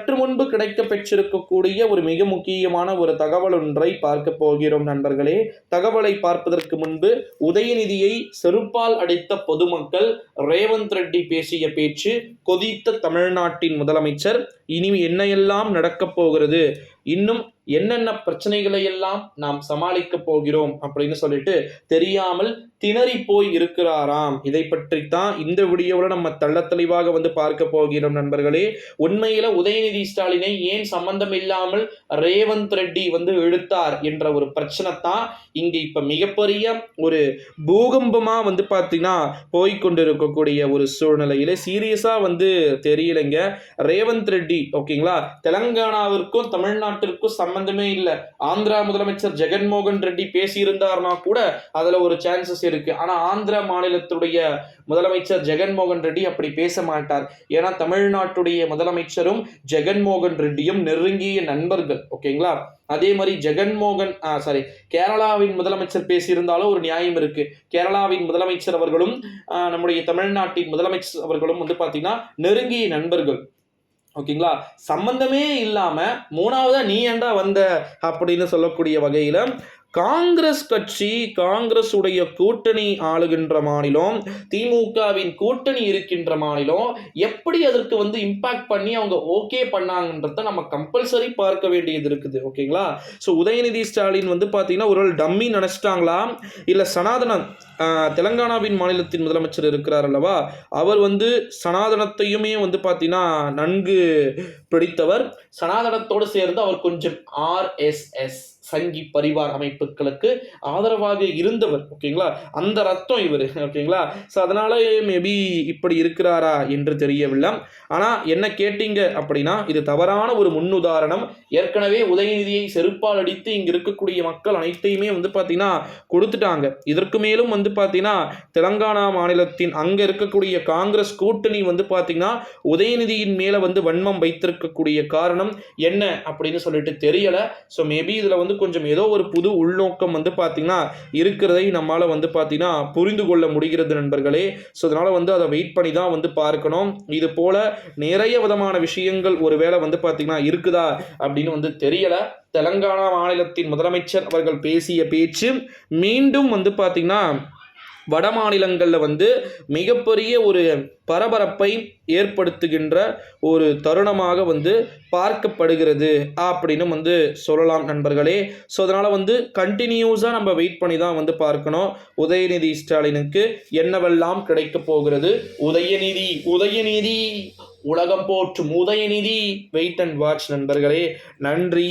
சற்று முன்பு கிடைக்க பெற்றிருக்கக்கூடிய ஒரு மிக முக்கியமான ஒரு தகவல் ஒன்றை பார்க்க போகிறோம் நண்பர்களே. தகவலை பார்ப்பதற்கு முன்பு உதயநிதியை செருப்பால் அடித்த பொதுமக்கள், ரேவந்த் ரெட்டி பேசிய பேச்சு, கொதித்த தமிழ்நாட்டின் முதலமைச்சர், இனி என்னையெல்லாம் நடக்கப் போகிறது, இன்னும் என்னென்ன பிரச்சனைகளை எல்லாம் நாம் சமாளிக்க போகிறோம் அப்படின்னு சொல்லிட்டு தெரியாமல் திணறி போய் இருக்கிறாராம். இதை பற்றித்தான் இந்த வீடியோவில் நம்ம தெளிவாக பார்க்க போகிறோம் நண்பர்களே. உண்மையில உதயநிதி ஸ்டாலினை ஏன் சம்பந்தம் இல்லாமல் ரேவந்த் ரெட்டி இழுத்தார் என்ற ஒரு பிரச்சனை தான் இங்க இப்ப மிகப்பெரிய ஒரு பூகம்பமா பாத்தீங்கன்னா போய்கொண்டிருக்கக்கூடிய ஒரு சூழ்நிலையில சீரியஸா தெரியலைங்க. ரேவந்த் ரெட்டி ஓகேங்களா, தெலங்கானாவிற்கும் தமிழ்நாட்டிற்கும் சம்பந்தமே இல்லை. ஆந்திரா முதலமைச்சர் ஜெகன்மோகன் ரெட்டி பேசியிருந்தார்னா கூட அதுல ஒரு சான்சஸ் இருக்கு. ஆனா ஆந்திரா மாநிலத்துடைய முதலமைச்சர் ஜெகன்மோகன் ரெட்டி அப்படி பேச மாட்டார். ஏன்னா தமிழ்நாட்டுடைய முதலமைச்சரும் ஜெகன்மோகன் ரெட்டியும் நெருங்கிய நண்பர்கள் ஓகேங்களா. அதே மாதிரி கேரளாவின் முதலமைச்சர் பேசியிருந்தாலும் ஒரு நியாயம் இருக்கு. கேரளாவின் முதலமைச்சர் அவர்களும் நம்முடைய தமிழ்நாட்டின் முதலமைச்சர் அவர்களும் பாத்தீங்கன்னா நெருங்கிய நண்பர்கள் ஓகேங்களா. சம்பந்தமே இல்லாம மூணாவதா நீ ஏண்டா வந்த அப்படின்னு சொல்லக்கூடிய வகையில காங்கிரஸ் கட்சி, காங்கிரஸ் உடைய கூட்டணி ஆளுகின்ற மாநிலம், திமுகவின் கூட்டணி இருக்கின்ற மாநிலம், எப்படி அதற்கு இம்பாக்ட் பண்ணி அவங்க ஓகே பண்ணாங்கன்றத நம்ம கம்பல்சரி பார்க்க வேண்டியது இருக்குது ஓகேங்களா. ஸோ உதயநிதி ஸ்டாலின் பார்த்தீங்கன்னா ஒரு டம்மி நினைச்சிட்டாங்களா, இல்லை சனாதனம் தெலங்கானாவின் மாநிலத்தின் முதலமைச்சர் இருக்கிறார் அல்லவா, அவர் சனாதனத்தையுமே பார்த்தீங்கன்னா நன்கு பிடித்தவர். சனாதனத்தோடு சேர்ந்து அவர் கொஞ்சம் RSS சங்கி பரிவார் அமைப்புகளுக்கு ஆதரவாக இருந்தவர் ஓகேங்களா. அந்த ரத்தம் இவர் ஓகேங்களா. ஸோ அதனால மேபி இப்படி இருக்கிறாரா என்று தெரியவில்லை. ஆனா என்ன கேட்டீங்க அப்படின்னா இது தவறான ஒரு முன்னுதாரணம். ஏற்கனவே உதயநிதியை செருப்பால் அடித்து இங்க இருக்கக்கூடிய மக்கள் அனைத்தையுமே பார்த்தீங்கன்னா கொடுத்துட்டாங்க. இதற்கு மேலும் பார்த்தீங்கன்னா தெலங்கானா மாநிலத்தின் அங்க இருக்கக்கூடிய காங்கிரஸ் கூட்டணி பார்த்தீங்கன்னா உதயநிதியின் மேல வன்மம் வைத்திருக்கக்கூடிய காரணம் என்ன அப்படின்னு சொல்லிட்டு தெரியல. ஸோ மேபி இதுல கொஞ்சம் ஏதோ ஒரு புது உள்நோக்கம் பார்த்தீங்கன்னா இருக்கிறதை நம்மளால பார்த்தீங்கன்னா புரிந்து கொள்ள முடிகிறது நண்பர்களே. ஸோ அதனால அதை வெயிட் பண்ணி தான் பார்க்கணும். இது போல நிறைய விதமான விஷயங்கள் ஒருவேளை பார்த்தீங்கன்னா இருக்குதா அப்படின்னு தெரியல. தெலங்கானா மாநிலத்தின் முதலமைச்சர் அவர்கள் பேசிய பேச்சு மீண்டும் பார்த்தீங்கன்னா வட மாநிலங்களில் மிகப்பெரிய ஒரு பரபரப்பை ஏற்படுத்துகின்ற ஒரு தருணமாக பார்க்கப்படுகிறது அப்படின்னு சொல்லலாம் நண்பர்களே. ஸோ அதனால் கண்டினியூஸாக நம்ம வெயிட் பண்ணி தான் பார்க்கணும் உதயநிதி ஸ்டாலினுக்கு என்னவெல்லாம் கிடைக்க போகிறது. உதயநிதி உலகம் போற்றும் உதயநிதி, வெயிட் அண்ட் வாட்ச் நண்பர்களே. நன்றி.